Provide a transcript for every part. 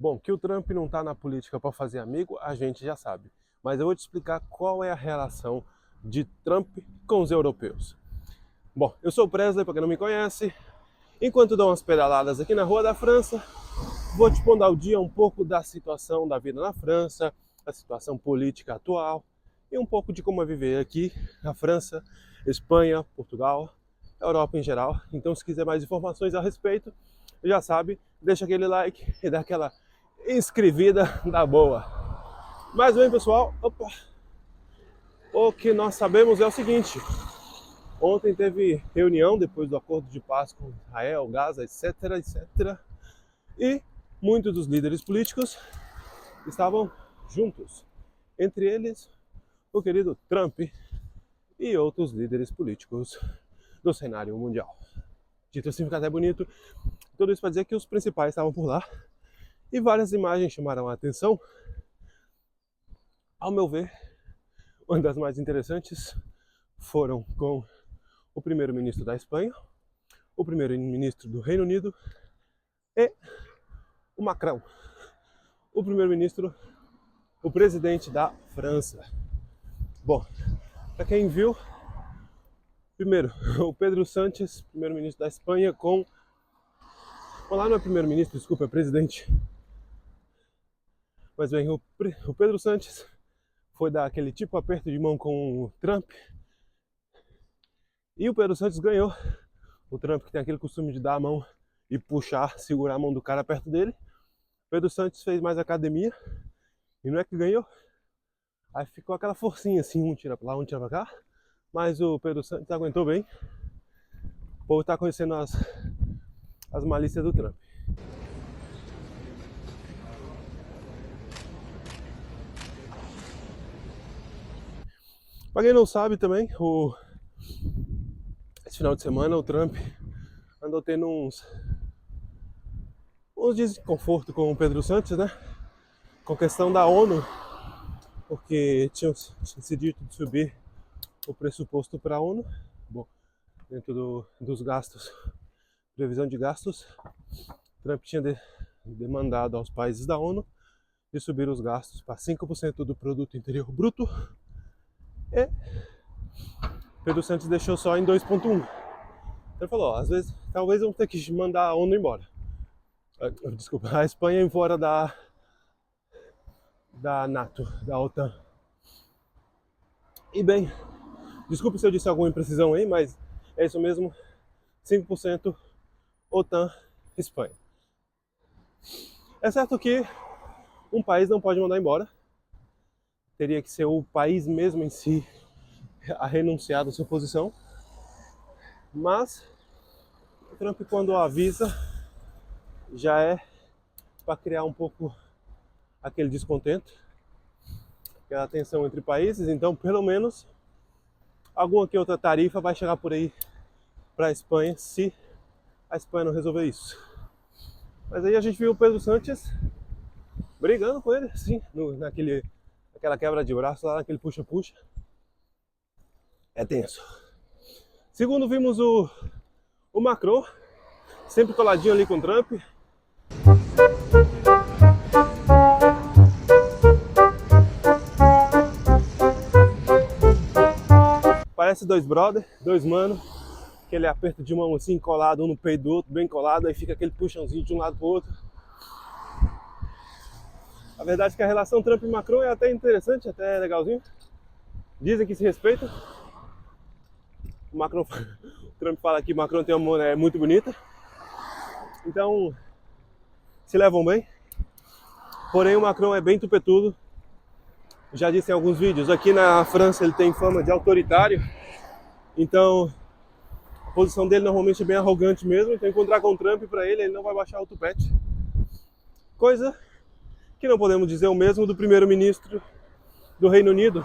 Bom, que o Trump não está na política para fazer amigo, a gente já sabe. Mas eu vou te explicar qual é a relação de Trump com os europeus. Bom, eu sou o Presley, para quem não me conhece. Enquanto dou umas pedaladas aqui na Rua da França, vou te pondo ao dia um pouco da situação da vida na França, a situação política atual e um pouco de como é viver aqui na França, Espanha, Portugal, Europa em geral. Então, se quiser mais informações a respeito, já sabe, deixa aquele like e dá aquela inscrevida da boa. Mas bem, pessoal, o que nós sabemos é o seguinte: ontem teve reunião depois do acordo de paz com Israel, Gaza, etc, etc. E muitos dos líderes políticos estavam juntos. Entre eles, o querido Trump e outros líderes políticos do cenário mundial. Dito assim, fica até bonito. Tudo isso para dizer que os principais estavam por lá. E várias imagens chamaram a atenção. Ao meu ver, uma das mais interessantes foram com o primeiro-ministro da Espanha, o primeiro-ministro do Reino Unido e o Macron, o primeiro-ministro, o presidente da França. Bom, para quem viu, primeiro, o Pedro Sánchez, primeiro-ministro da Espanha, com... Olá, não é primeiro-ministro, desculpa, é presidente. Mas bem, o Pedro Sánchez foi dar aquele tipo aperto de mão com o Trump. E o Pedro Sánchez ganhou. O Trump, que tem aquele costume de dar a mão e puxar, segurar a mão do cara perto dele. O Pedro Sánchez fez mais academia. E não é que ganhou. Aí ficou aquela forcinha assim, um tira pra lá, um tira pra cá. Mas o Pedro Sánchez aguentou bem. O povo tá conhecendo as malícias do Trump. Pra quem não sabe também, esse final de semana o Trump andou tendo uns desconforto com o Pedro Sánchez, né? Com a questão da ONU, porque tinha decidido subir o pressuposto para a ONU. Bom, dentro dos gastos, previsão de gastos, Trump tinha demandado aos países da ONU de subir os gastos para 5% do produto interior bruto. E Pedro Sánchez deixou só em 2,1. Ele falou, às vezes, talvez vamos ter que mandar a ONU embora. Desculpa, a Espanha embora da NATO, da OTAN. E bem, desculpe se eu disse alguma imprecisão aí, mas é isso mesmo, 5% OTAN, Espanha. É certo que um país não pode mandar embora, teria que ser o país mesmo em si a renunciar da sua posição, mas o Trump, quando avisa, já é para criar um pouco aquele descontento, aquela tensão entre países. Então, pelo menos, alguma que outra tarifa vai chegar por aí para a Espanha, se a Espanha não resolver isso. Mas aí a gente viu o Pedro Sánchez brigando com ele, assim, naquela quebra de braço lá, naquele puxa-puxa. É tenso. Segundo, vimos o Macron, sempre coladinho ali com o Trump. Parece dois brother, dois mano, aquele aperto de mão assim, colado um no peito do outro, bem colado, aí fica aquele puxãozinho de um lado pro outro. A verdade é que a relação Trump e Macron é até interessante, até legalzinho. Dizem que se respeitam. O Trump fala que Macron tem uma mulher muito bonita. Então, se levam bem. Porém, o Macron é bem tupetudo. Já disse em alguns vídeos, aqui na França ele tem fama de autoritário. Então, a posição dele normalmente é bem arrogante mesmo. Então, encontrar com o Trump, para ele não vai baixar o tupete. Coisa que não podemos dizer o mesmo do primeiro-ministro do Reino Unido.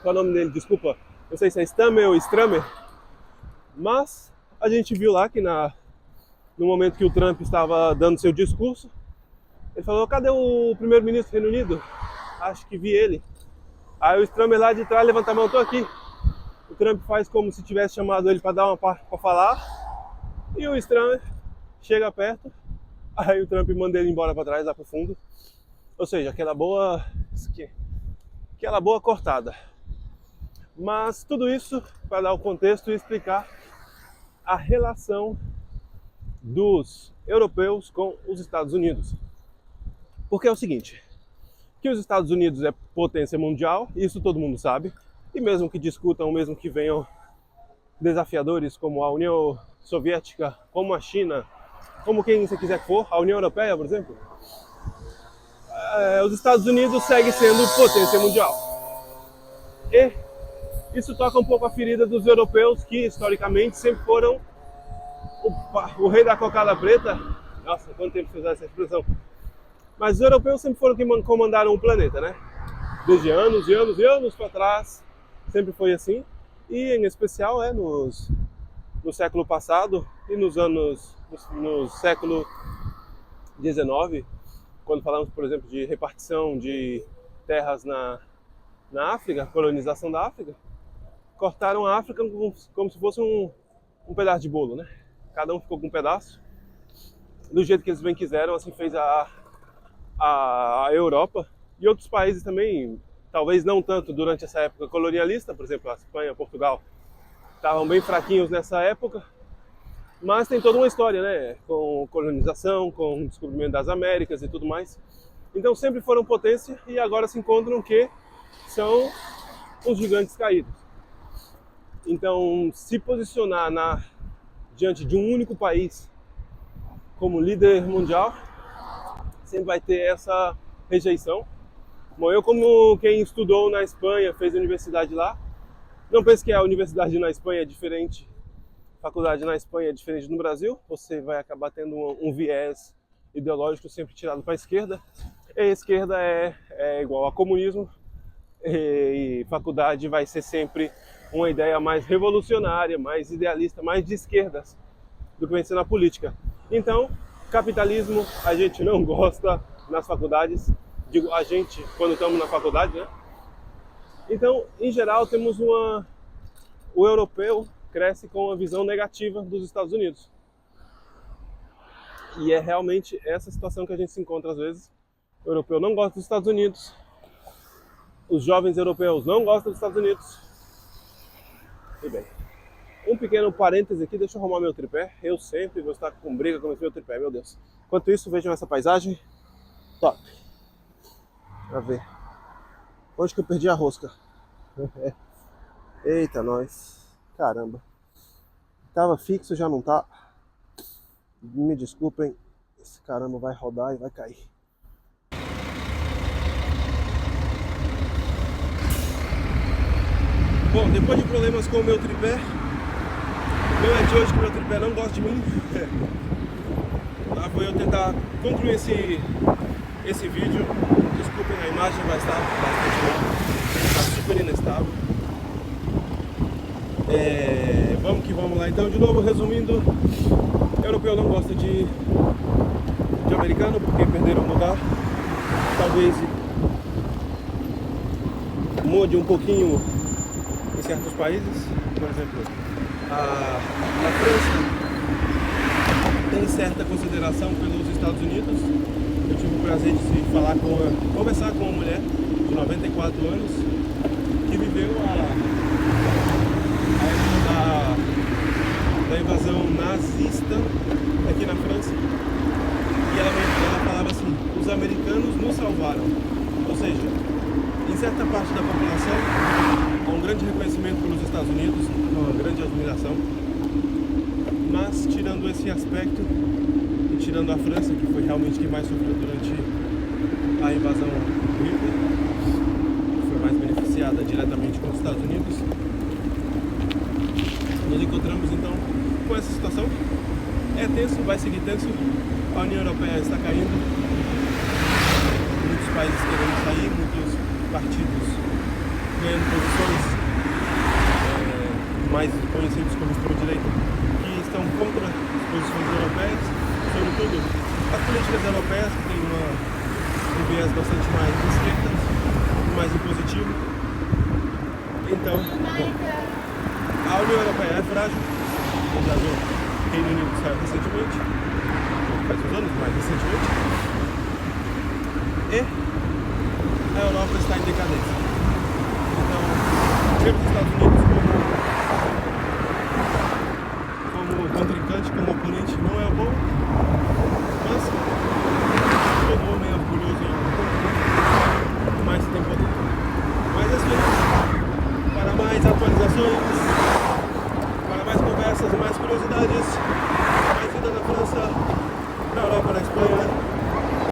Qual é o nome dele? Desculpa. Não sei se é Starmer ou Stramer. Mas a gente viu lá que no momento que o Trump estava dando seu discurso, ele falou, cadê o primeiro-ministro do Reino Unido? Acho que vi ele. Aí o Stramer lá de trás levanta a mão, tô aqui. O Trump faz como se tivesse chamado ele para dar uma para falar. E o Stramer chega perto Aí o Trump manda ele embora para trás, lá pro fundo. Ou seja, aquela boa cortada. Mas tudo isso para dar o contexto e explicar a relação dos europeus com os Estados Unidos. Porque é o seguinte, que os Estados Unidos é potência mundial, isso todo mundo sabe, e mesmo que discutam, mesmo que venham desafiadores como a União Soviética, como a China, como quem você quiser que for, a União Europeia, por exemplo, os Estados Unidos seguem sendo potência mundial. E isso toca um pouco a ferida dos europeus, que historicamente sempre foram o rei da cocada preta. Nossa, quanto tempo você usar essa expressão? Mas os europeus sempre foram quem comandaram o planeta, né? Desde anos e anos e anos para trás, sempre foi assim. E em especial no século passado e no século XIX, quando falamos, por exemplo, de repartição de terras na África, colonização da África, cortaram a África como se fosse um pedaço de bolo, né? Cada um ficou com um pedaço, do jeito que eles bem quiseram. Assim fez a Europa e outros países também, talvez não tanto durante essa época colonialista, por exemplo, a Espanha, Portugal, estavam bem fraquinhos nessa época, mas tem toda uma história, né? Com colonização, com o descobrimento das Américas e tudo mais. Então sempre foram potência e agora se encontram que são os gigantes caídos. Então, se posicionar diante de um único país como líder mundial, sempre vai ter essa rejeição. Bom, eu como quem estudou na Espanha, fez universidade lá, não pense que a universidade na Espanha é diferente, a faculdade na Espanha é diferente no Brasil, você vai acabar tendo um viés ideológico sempre tirado para a esquerda, e a esquerda é igual a comunismo, e faculdade vai ser sempre uma ideia mais revolucionária, mais idealista, mais de esquerdas do que vem sendo a política. Então, capitalismo a gente não gosta nas faculdades, digo a gente quando estamos na faculdade, né? Então, em geral, temos o europeu cresce com uma visão negativa dos Estados Unidos. E é realmente essa situação que a gente se encontra às vezes. O europeu não gosta dos Estados Unidos, os jovens europeus não gostam dos Estados Unidos. E bem, um pequeno parêntese aqui, deixa eu arrumar meu tripé. Eu sempre vou estar com briga com esse meu tripé, meu Deus. Enquanto isso, vejam essa paisagem. Top. Pra ver. Onde que eu perdi a rosca? Eita, nós. Caramba. Tava fixo, já não tá. Me desculpem. Esse caramba vai rodar e vai cair. Bom, depois de problemas com o meu tripé, não é de hoje que o meu tripé não gosta de mim. Lá foi eu tentar concluir esse vídeo. Desculpem, a imagem vai estar bastante boa, está super inestável. Vamos que vamos lá. Então, de novo, resumindo, o europeu não gosta de americano porque perderam o lugar. Talvez mude um pouquinho em certos países, por exemplo, a França tem certa consideração pelos Estados Unidos. Eu tive o prazer de conversar com uma mulher de 94 anos que viveu a época da invasão nazista aqui na França, e ela falava assim: os americanos nos salvaram. Ou seja, em certa parte da população há um grande reconhecimento pelos Estados Unidos, uma grande admiração, mas tirando esse aspecto e tirando a França, que foi realmente quem mais sofreu durante a invasão do Hitler, que foi mais beneficiada diretamente com os Estados Unidos, nos encontramos então com essa situação. É tenso, vai seguir tenso, a União Europeia está caindo, muitos países querendo sair, muitos partidos ganhando posições mais conhecidos como extrema-direita, que estão contra as posições europeias, sobretudo as políticas europeias, que têm um viés bastante mais de esquerda, mais impositivo. Então, bom, a União Europeia é frágil, já viu, Reino Unido saiu recentemente, faz uns anos, mais recentemente, e a Europa está em decadência. Então, temos os Estados Unidos como contrincante, como oponente, não é bom, mas todo homem é orgulhoso em algum ponto, mais tem poder. Mas assim, para mais atualizações, para mais conversas, mais curiosidades,